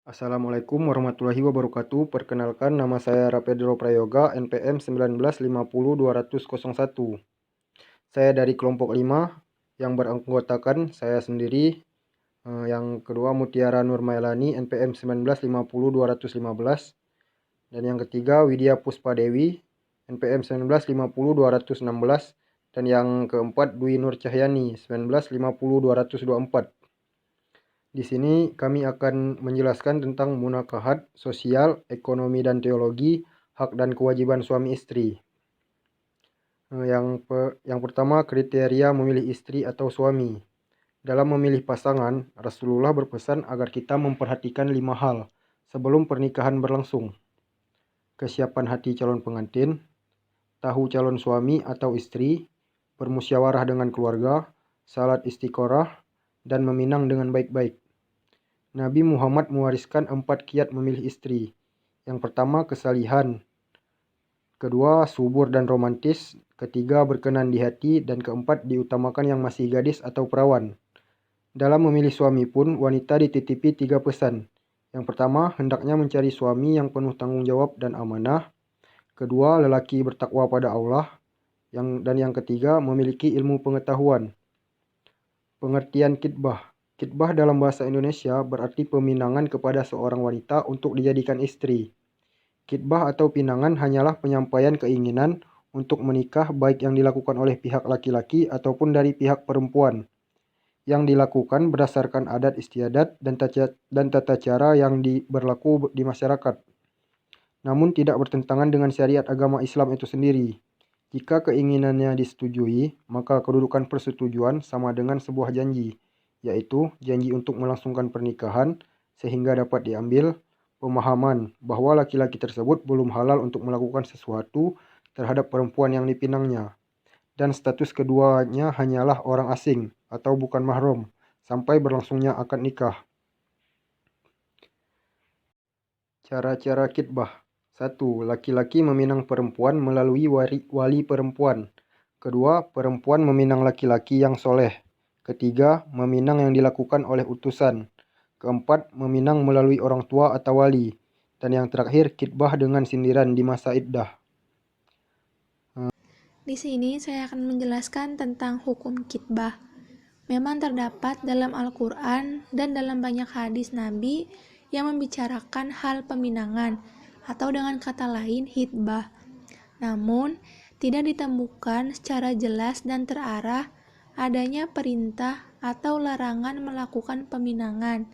Assalamualaikum warahmatullahi wabarakatuh. Perkenalkan, nama saya Rapedro Prayoga, NPM 19502001. Saya dari kelompok 5 yang beranggotakan saya sendiri. Yang kedua Mutiara Nurmailani, NPM 19502015. Dan yang ketiga Widya Puspadewi, NPM 19502016. Dan yang keempat Dwi Nur Cahyani, 19502024. Di sini kami akan menjelaskan tentang munakahat, sosial, ekonomi dan teologi, hak dan kewajiban suami istri. Yang pertama, kriteria memilih istri atau suami. Dalam memilih pasangan, Rasulullah berpesan agar kita memperhatikan 5 hal sebelum pernikahan berlangsung. Kesiapan hati calon pengantin, tahu calon suami atau istri, bermusyawarah dengan keluarga, salat istiqorah, dan meminang dengan baik-baik. Nabi Muhammad mewariskan 4 kiat memilih istri. Yang pertama, kesalihan. Kedua, subur dan romantis. Ketiga, berkenan di hati. Dan keempat, diutamakan yang masih gadis atau perawan. Dalam memilih suami pun, wanita dititipi 3 pesan. Yang pertama, hendaknya mencari suami yang penuh tanggung jawab dan amanah. Kedua, lelaki bertakwa pada Allah. Dan yang ketiga, memiliki ilmu pengetahuan. Pengertian khitbah. Khitbah dalam bahasa Indonesia berarti peminangan kepada seorang wanita untuk dijadikan istri. Khitbah atau pinangan hanyalah penyampaian keinginan untuk menikah baik yang dilakukan oleh pihak laki-laki ataupun dari pihak perempuan. Yang dilakukan berdasarkan adat istiadat dan tata cara yang berlaku di masyarakat. Namun tidak bertentangan dengan syariat agama Islam itu sendiri. Jika keinginannya disetujui, maka kedudukan persetujuan sama dengan sebuah janji, yaitu janji untuk melangsungkan pernikahan sehingga dapat diambil pemahaman bahwa laki-laki tersebut belum halal untuk melakukan sesuatu terhadap perempuan yang dipinangnya, dan status keduanya hanyalah orang asing atau bukan mahram sampai berlangsungnya akad nikah. Cara-cara khitbah. 1. Laki-laki meminang perempuan melalui wali perempuan. Kedua, perempuan meminang laki-laki yang soleh. Ketiga, meminang yang dilakukan oleh utusan. Keempat, meminang melalui orang tua atau wali. Dan yang terakhir, khitbah dengan sindiran di masa iddah. Di sini saya akan menjelaskan tentang hukum khitbah. Memang terdapat dalam Al-Quran dan dalam banyak hadis Nabi yang membicarakan hal peminangan, atau dengan kata lain khitbah. Namun, tidak ditemukan secara jelas dan terarah adanya perintah atau larangan melakukan peminangan.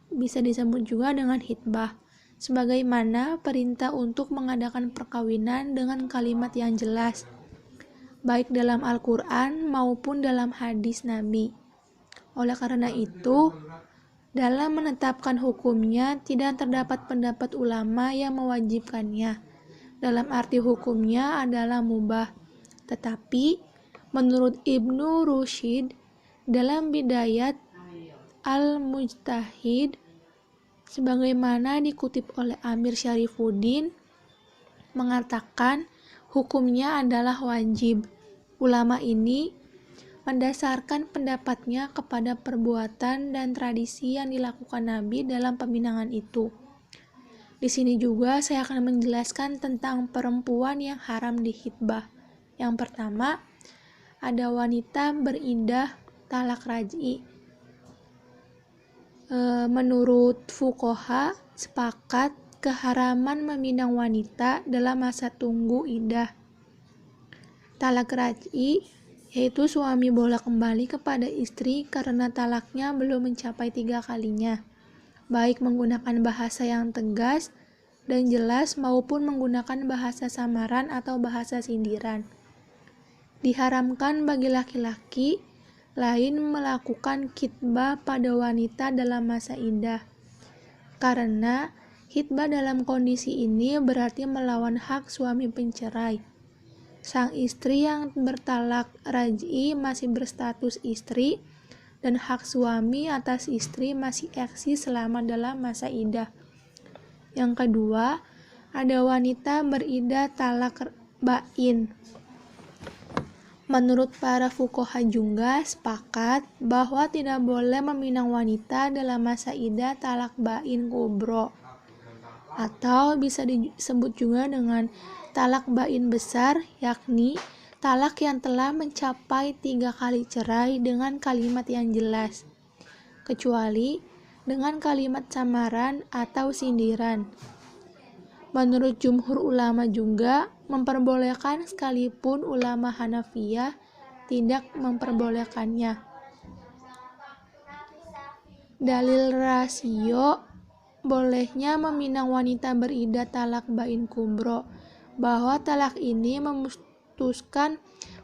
Bisa disebut juga dengan khitbah, sebagaimana perintah untuk mengadakan perkawinan dengan kalimat yang jelas, baik dalam Al-Quran maupun dalam hadis Nabi. Oleh karena itu, dalam menetapkan hukumnya tidak terdapat pendapat ulama yang mewajibkannya. Dalam arti hukumnya adalah mubah. Tetapi, menurut Ibnu Rushd dalam Bidayat Al-Mujtahid, sebagaimana dikutip oleh Amir Syarifuddin, mengatakan hukumnya adalah wajib. Ulama ini mendasarkan pendapatnya kepada perbuatan dan tradisi yang dilakukan Nabi dalam peminangan itu. Di sini juga saya akan menjelaskan tentang perempuan yang haram dikhitbah. Yang pertama, ada wanita berindah talak raj'i. Menurut fuqaha, sepakat keharaman meminang wanita dalam masa tunggu iddah. Talak raj'i yaitu suami bolak kembali kepada istri karena talaknya belum mencapai 3 kalinya, baik menggunakan bahasa yang tegas dan jelas maupun menggunakan bahasa samaran atau bahasa sindiran. Diharamkan bagi laki-laki lain melakukan khitbah pada wanita dalam masa iddah, karena khitbah dalam kondisi ini berarti melawan hak suami pencerai. Sang istri yang bertalak raj'i masih berstatus istri dan hak suami atas istri masih eksis selama dalam masa iddah. Yang kedua, ada wanita beriddah talak bain. Menurut para fuqaha juga sepakat bahwa tidak boleh meminang wanita dalam masa iddah talak bain kubro, atau bisa disebut juga dengan talak bain besar, yakni talak yang telah mencapai 3 kali cerai dengan kalimat yang jelas, kecuali dengan kalimat samaran atau sindiran. Menurut jumhur ulama juga memperbolehkan, sekalipun ulama Hanafiyah tidak memperbolehkannya. Dalil rasio bolehnya meminang wanita beriddah talak bain kubro, bahwa talak ini memutuskan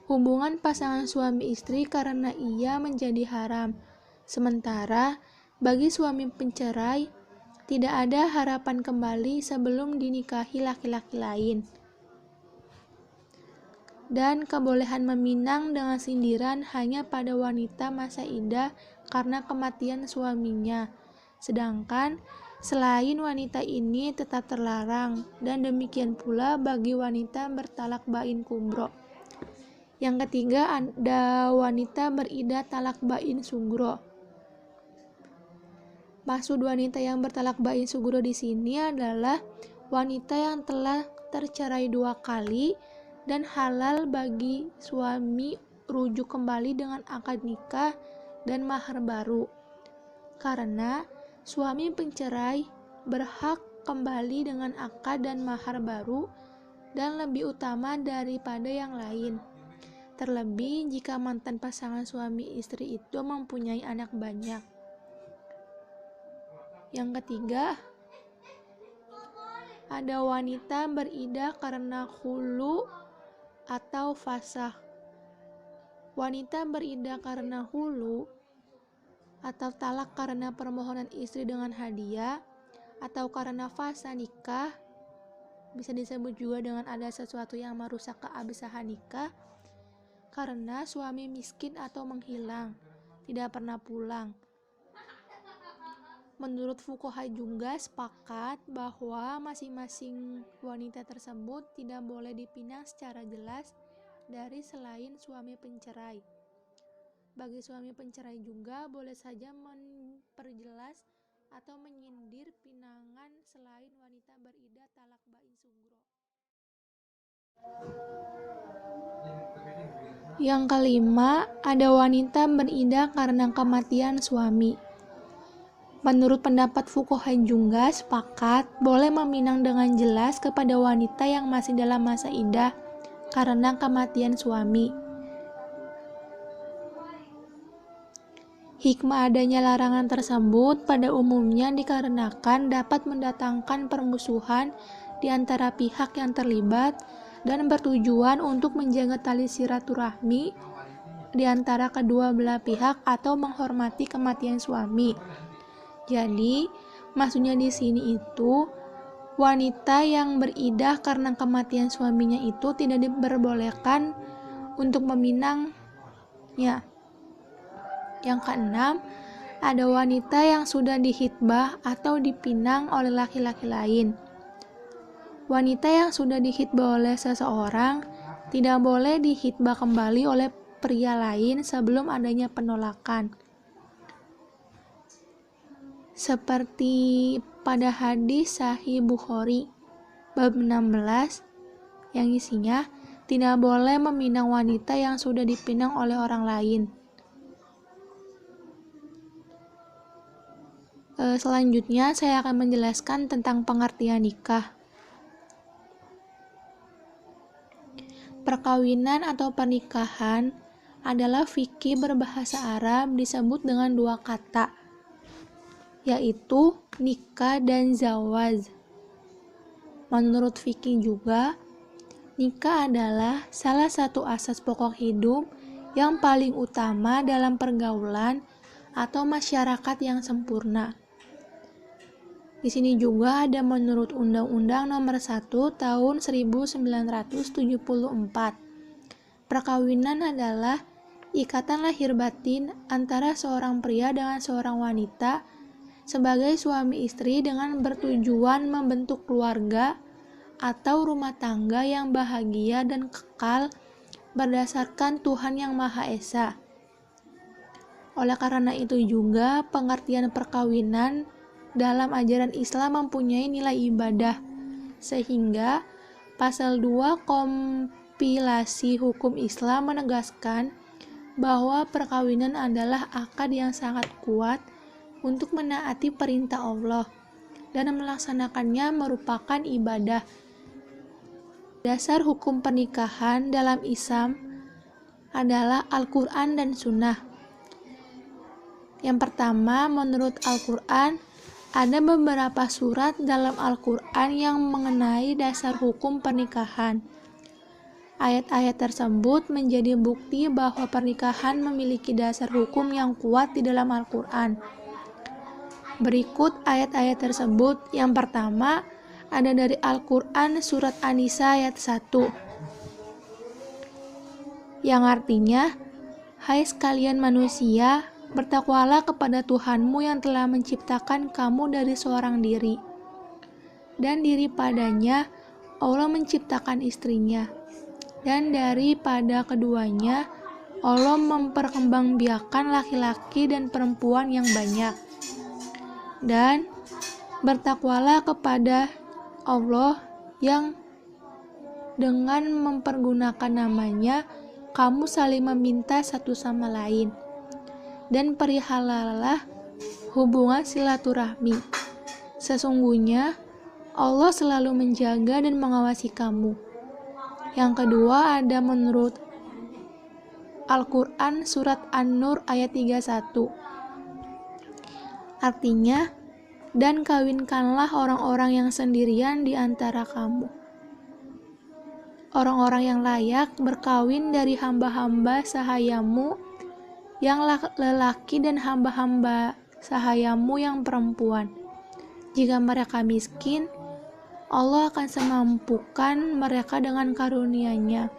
hubungan pasangan suami istri karena ia menjadi haram. Sementara bagi suami pencerai tidak ada harapan kembali sebelum dinikahi laki-laki lain. Dan kebolehan meminang dengan sindiran hanya pada wanita masa iddah karena kematian suaminya. Sedangkan selain wanita ini tetap terlarang, dan demikian pula bagi wanita bertalak bain kubro. Yang ketiga, ada wanita beriddah talak bain sugro. Maksud wanita yang bertalak bain sugro di sini adalah wanita yang telah tercerai 2 kali dan halal bagi suami rujuk kembali dengan akad nikah dan mahar baru. Karena suami pencerai berhak kembali dengan akad dan mahar baru dan lebih utama daripada yang lain. Terlebih jika mantan pasangan suami istri itu mempunyai anak banyak. Yang ketiga, ada wanita beriddah karena khulu atau fasakh. Wanita beriddah karena khulu atau talak karena permohonan istri dengan hadiah, atau karena fasa nikah, bisa disebut juga dengan ada sesuatu yang merusak keabsahan nikah, karena suami miskin atau menghilang, tidak pernah pulang. Menurut fuqaha juga sepakat bahwa masing-masing wanita tersebut tidak boleh dipinang secara jelas dari selain suami pencerai. Bagi suami pencerai juga boleh saja memperjelas atau menyindir pinangan selain wanita beriddah talak bain sugro. Yang kelima, ada wanita beriddah karena kematian suami. Menurut pendapat fuqaha juga sepakat boleh meminang dengan jelas kepada wanita yang masih dalam masa iddah karena kematian suami. Hikmah adanya larangan tersebut pada umumnya dikarenakan dapat mendatangkan permusuhan di antara pihak yang terlibat dan bertujuan untuk menjaga tali silaturahmi di antara kedua belah pihak atau menghormati kematian suami. Jadi, maksudnya di sini itu wanita yang beriddah karena kematian suaminya itu tidak diperbolehkan untuk meminangnya. Yang keenam, ada wanita yang sudah dihitbah atau dipinang oleh laki-laki lain. Wanita yang sudah dihitbah oleh seseorang tidak boleh dihitbah kembali oleh pria lain sebelum adanya penolakan. Seperti pada hadis Sahih Bukhari bab 16 yang isinya tidak boleh meminang wanita yang sudah dipinang oleh orang lain. Selanjutnya saya akan menjelaskan tentang pengertian nikah. Perkawinan atau pernikahan adalah fikih berbahasa Arab disebut dengan 2 kata, yaitu nikah dan zawaj. Menurut fikih juga, nikah adalah salah satu asas pokok hidup yang paling utama dalam pergaulan atau masyarakat yang sempurna. Di sini juga ada menurut Undang-Undang Nomor 1 Tahun 1974. Perkawinan adalah ikatan lahir batin antara seorang pria dengan seorang wanita sebagai suami istri dengan bertujuan membentuk keluarga atau rumah tangga yang bahagia dan kekal berdasarkan Tuhan Yang Maha Esa. Oleh karena itu juga pengertian perkawinan dalam ajaran Islam mempunyai nilai ibadah, sehingga pasal 2 kompilasi hukum Islam menegaskan bahwa perkawinan adalah akad yang sangat kuat untuk menaati perintah Allah dan melaksanakannya merupakan ibadah. Dasar hukum pernikahan dalam Islam adalah Al-Quran dan Sunnah. Yang pertama, menurut Al-Quran, ada beberapa surat dalam Al-Quran yang mengenai dasar hukum pernikahan. Ayat-ayat tersebut menjadi bukti bahwa pernikahan memiliki dasar hukum yang kuat di dalam Al-Quran. Berikut ayat-ayat tersebut. Yang pertama, ada dari Al-Quran surat An-Nisa ayat 1. Yang artinya, hai sekalian manusia, bertakwalah kepada Tuhanmu yang telah menciptakan kamu dari seorang diri. Dan daripadanya Allah menciptakan istrinya. Dan daripada keduanya Allah memperkembangbiakan laki-laki dan perempuan yang banyak. Dan bertakwalah kepada Allah yang dengan mempergunakan namanya kamu saling meminta satu sama lain. Dan perihalalah hubungan silaturahmi. Sesungguhnya Allah selalu menjaga dan mengawasi kamu. Yang kedua ada menurut Al-Quran surat An-Nur ayat 31. Artinya, dan kawinkanlah orang-orang yang sendirian di antara kamu. Orang-orang yang layak berkawin dari hamba-hamba sahayamu yang lelaki dan hamba-hamba sahayamu yang perempuan. Jika mereka miskin, Allah akan semampukan mereka dengan karunia-Nya.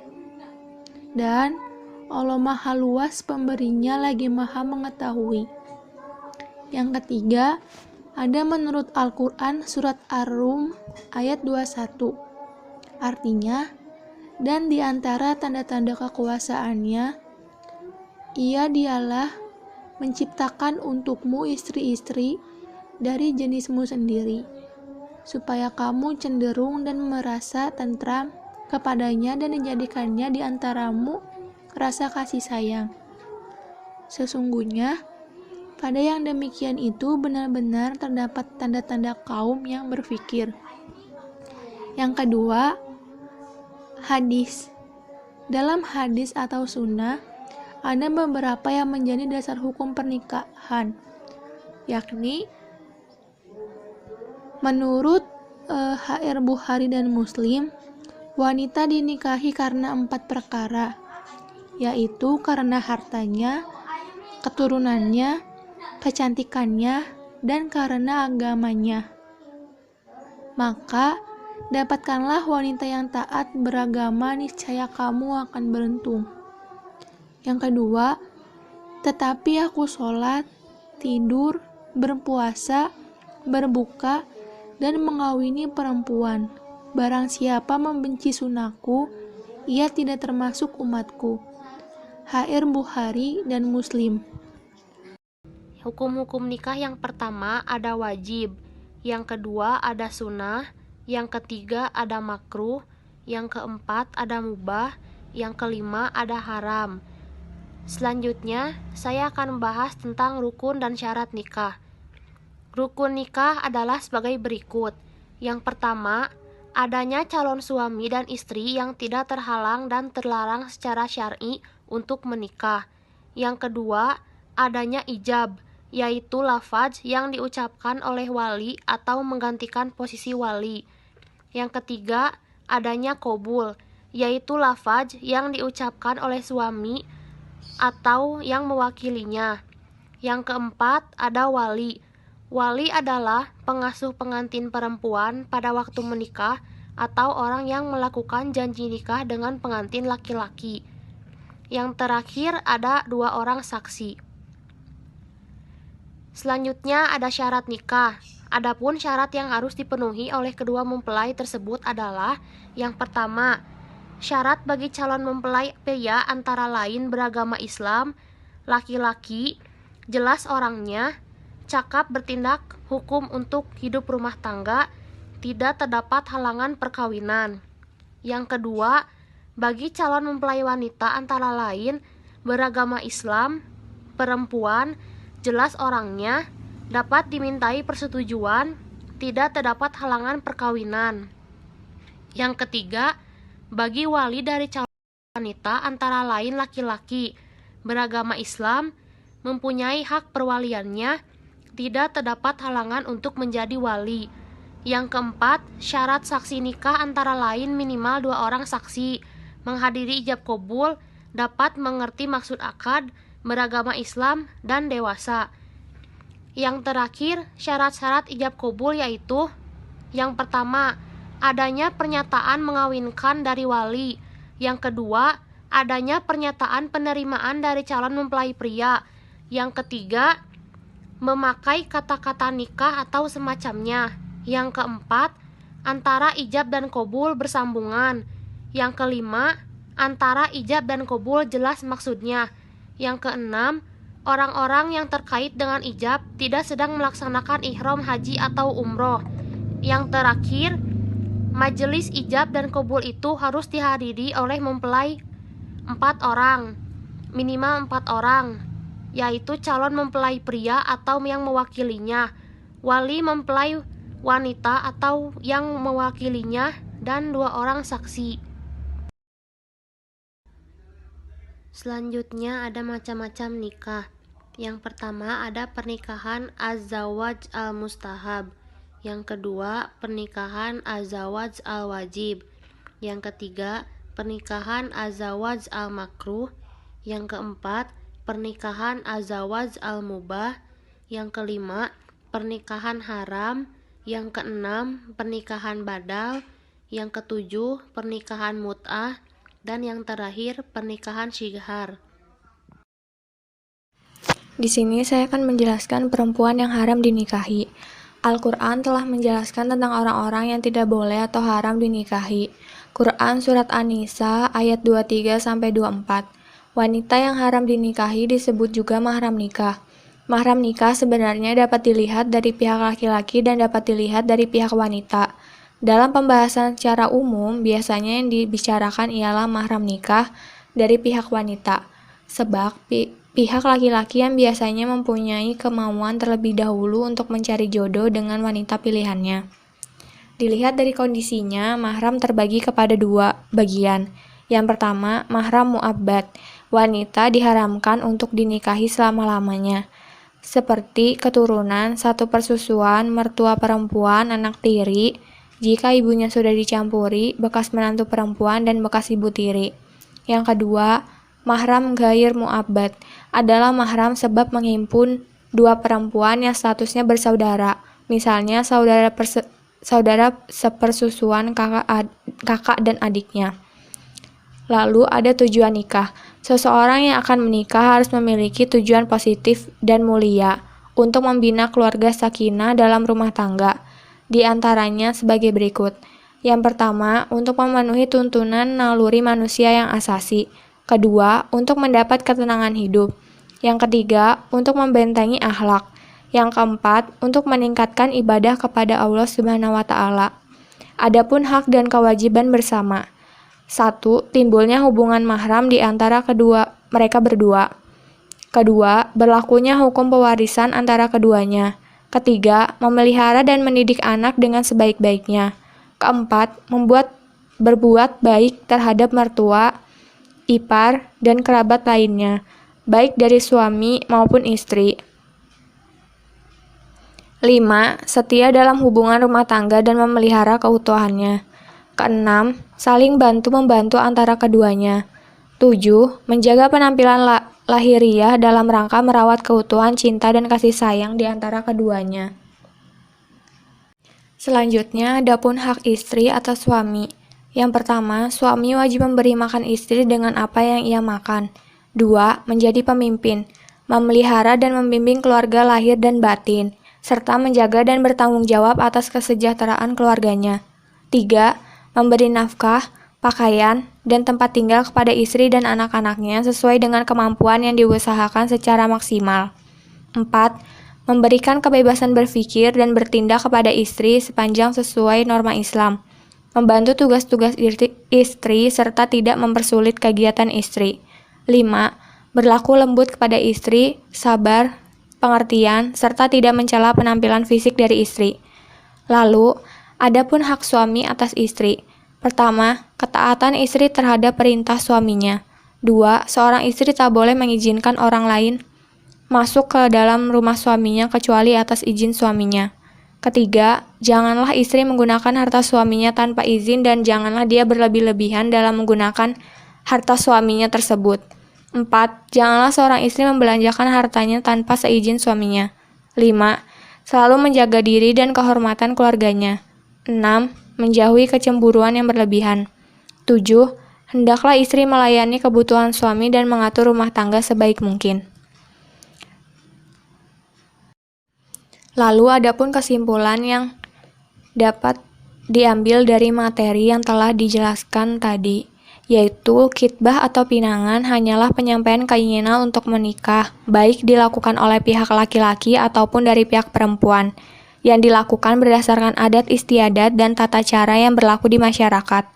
Dan Allah Maha Luas pemberinya lagi Maha mengetahui. Yang ketiga, ada menurut Al-Quran surat Ar-Rum ayat 21. Artinya, dan di antara tanda-tanda kekuasaannya, dialah menciptakan untukmu istri-istri dari jenismu sendiri, supaya kamu cenderung dan merasa tentram kepadanya dan dijadikannya di antaramu rasa kasih sayang. Sesungguhnya, pada yang demikian itu benar-benar terdapat tanda-tanda kaum yang berfikir. Yang kedua, hadis. Dalam hadis atau sunnah, ada beberapa yang menjadi dasar hukum pernikahan, yakni menurut H.R. Bukhari dan Muslim, wanita dinikahi karena 4 perkara, yaitu karena hartanya, keturunannya, kecantikannya, dan karena agamanya. Maka, dapatkanlah wanita yang taat beragama, niscaya kamu akan beruntung. Yang kedua, tetapi aku sholat, tidur, berpuasa, berbuka, dan mengawini perempuan. Barang siapa membenci sunahku, ia tidak termasuk umatku. H.R. Bukhari dan Muslim. Hukum-hukum nikah yang pertama ada wajib, yang kedua ada sunnah, yang ketiga ada makruh, yang keempat ada mubah, yang kelima ada haram. Selanjutnya, saya akan membahas tentang rukun dan syarat nikah. Rukun nikah adalah sebagai berikut. Yang pertama, adanya calon suami dan istri yang tidak terhalang dan terlarang secara syar'i untuk menikah. Yang kedua, adanya ijab, yaitu lafaz yang diucapkan oleh wali atau menggantikan posisi wali. Yang ketiga, adanya qabul, yaitu lafaz yang diucapkan oleh suami atau yang mewakilinya. Yang keempat, ada wali. Wali adalah pengasuh pengantin perempuan pada waktu menikah atau orang yang melakukan janji nikah dengan pengantin laki-laki. Yang terakhir ada 2 orang saksi. Selanjutnya ada syarat nikah. Adapun syarat yang harus dipenuhi oleh kedua mempelai tersebut adalah yang pertama, Syarat bagi calon mempelai pria antara lain beragama Islam, laki-laki, jelas orangnya, cakap bertindak hukum untuk hidup rumah tangga, tidak terdapat halangan perkawinan. Yang kedua, bagi calon mempelai wanita antara lain beragama Islam, perempuan, jelas orangnya, dapat dimintai persetujuan, tidak terdapat halangan perkawinan. Yang ketiga, bagi wali dari calon wanita antara lain laki-laki beragama Islam, mempunyai hak perwaliannya, tidak terdapat halangan untuk menjadi wali. Yang keempat, syarat saksi nikah antara lain minimal 2 orang saksi, menghadiri ijab qabul, dapat mengerti maksud akad, beragama Islam, dan dewasa. Yang terakhir, syarat-syarat ijab qabul yaitu: yang pertama, adanya pernyataan mengawinkan dari wali. Yang kedua, adanya pernyataan penerimaan dari calon mempelai pria. Yang ketiga, memakai kata-kata nikah atau semacamnya. Yang keempat, antara ijab dan qabul bersambungan. Yang kelima, antara ijab dan qabul jelas maksudnya. Yang keenam, orang-orang yang terkait dengan ijab tidak sedang melaksanakan ihram haji atau umroh. Yang terakhir, majelis ijab dan qabul itu harus dihadiri oleh mempelai 4 orang, minimal 4 orang, yaitu calon mempelai pria atau yang mewakilinya, wali mempelai wanita atau yang mewakilinya, dan 2 orang saksi. Selanjutnya ada macam-macam nikah. Yang pertama ada pernikahan az-zawaj al-mustahab. Yang kedua, pernikahan az-zawaj al-wajib. Yang ketiga, pernikahan az-zawaj al-makruh. Yang keempat, pernikahan az-zawaj al-mubah. Yang kelima, pernikahan haram. Yang keenam, pernikahan badal. Yang ketujuh, pernikahan mut'ah. Dan yang terakhir, pernikahan syighar. Di sini saya akan menjelaskan perempuan yang haram dinikahi. Al-Quran telah menjelaskan tentang orang-orang yang tidak boleh atau haram dinikahi. Quran Surat An-Nisa ayat 23-24. Wanita yang haram dinikahi disebut juga mahram nikah. Mahram nikah sebenarnya dapat dilihat dari pihak laki-laki dan dapat dilihat dari pihak wanita. Dalam pembahasan secara umum, biasanya yang dibicarakan ialah mahram nikah dari pihak wanita. Sebab pihak laki-laki yang biasanya mempunyai kemauan terlebih dahulu untuk mencari jodoh dengan wanita pilihannya. Dilihat dari kondisinya, mahram terbagi kepada 2 bagian. Yang pertama, mahram mu'abbad. Wanita diharamkan untuk dinikahi selama-lamanya, seperti keturunan, satu persusuan, mertua perempuan, anak tiri, jika ibunya sudah dicampuri, bekas menantu perempuan, dan bekas ibu tiri. Yang kedua, mahram ghair mu'abbad adalah mahram sebab menghimpun 2 perempuan yang statusnya bersaudara, misalnya saudara sepersusuan kakak dan adiknya. Lalu ada tujuan nikah. Seseorang yang akan menikah harus memiliki tujuan positif dan mulia untuk membina keluarga sakinah dalam rumah tangga. Di antaranya sebagai berikut. Yang pertama, untuk memenuhi tuntunan naluri manusia yang asasi. Kedua, untuk mendapat ketenangan hidup. Yang ketiga, untuk membentengi akhlak. Yang keempat, untuk meningkatkan ibadah kepada Allah Subhanahu wa Ta'ala. Adapun hak dan kewajiban bersama. 1. Timbulnya hubungan mahram di antara mereka berdua. Kedua, berlakunya hukum pewarisan antara keduanya. Ketiga, memelihara dan mendidik anak dengan sebaik-baiknya. Keempat, berbuat baik terhadap mertua, ipar, dan kerabat lainnya, baik dari suami maupun istri. 5. Setia dalam hubungan rumah tangga dan memelihara keutuhannya. Keenam, saling bantu-membantu antara keduanya. 7. Menjaga penampilan lahiriah dalam rangka merawat keutuhan cinta dan kasih sayang di antara keduanya. Selanjutnya, adapun hak istri atau suami. Yang pertama, suami wajib memberi makan istri dengan apa yang ia makan. 2. Menjadi pemimpin, memelihara dan membimbing keluarga lahir dan batin, serta menjaga dan bertanggung jawab atas kesejahteraan keluarganya. 3. Memberi nafkah, pakaian, dan tempat tinggal kepada istri dan anak-anaknya sesuai dengan kemampuan yang diusahakan secara maksimal. 4. Memberikan kebebasan berpikir dan bertindak kepada istri sepanjang sesuai norma Islam. Membantu tugas-tugas istri serta tidak mempersulit kegiatan istri. 5. Berlaku lembut kepada istri, sabar, pengertian, serta tidak mencela penampilan fisik dari istri. Lalu, adapun hak suami atas istri. Pertama, ketaatan istri terhadap perintah suaminya. 2. Seorang istri tak boleh mengizinkan orang lain masuk ke dalam rumah suaminya kecuali atas izin suaminya. Ketiga, janganlah istri menggunakan harta suaminya tanpa izin dan janganlah dia berlebih-lebihan dalam menggunakan harta suaminya tersebut. 4. Janganlah seorang istri membelanjakan hartanya tanpa seizin suaminya. 5. Selalu menjaga diri dan kehormatan keluarganya. 6. Menjauhi kecemburuan yang berlebihan. 7. Hendaklah istri melayani kebutuhan suami dan mengatur rumah tangga sebaik mungkin. Lalu adapun kesimpulan yang dapat diambil dari materi yang telah dijelaskan tadi, yaitu khitbah atau pinangan hanyalah penyampaian keinginan untuk menikah, baik dilakukan oleh pihak laki-laki ataupun dari pihak perempuan, yang dilakukan berdasarkan adat istiadat dan tata cara yang berlaku di masyarakat,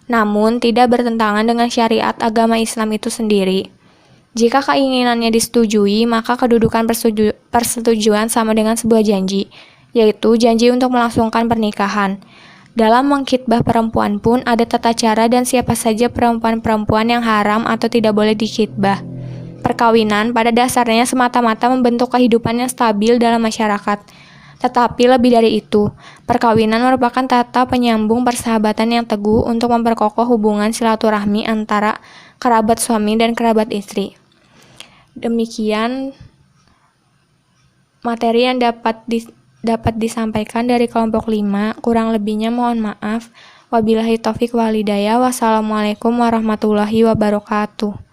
namun tidak bertentangan dengan syariat agama Islam itu sendiri. Jika keinginannya disetujui, maka kedudukan persetujuan sama dengan sebuah janji, yaitu janji untuk melangsungkan pernikahan. Dalam mengkhitbah perempuan pun ada tata cara dan siapa saja perempuan-perempuan yang haram atau tidak boleh dikhitbah. Perkawinan pada dasarnya semata-mata membentuk kehidupan yang stabil dalam masyarakat. Tetapi lebih dari itu, perkawinan merupakan tata penyambung persahabatan yang teguh untuk memperkokoh hubungan silaturahmi antara kerabat suami dan kerabat istri. Demikian materi yang dapat disampaikan dari kelompok 5, kurang lebihnya mohon maaf. Wabillahi taufik wal hidayah. Wassalamualaikum warahmatullahi wabarakatuh.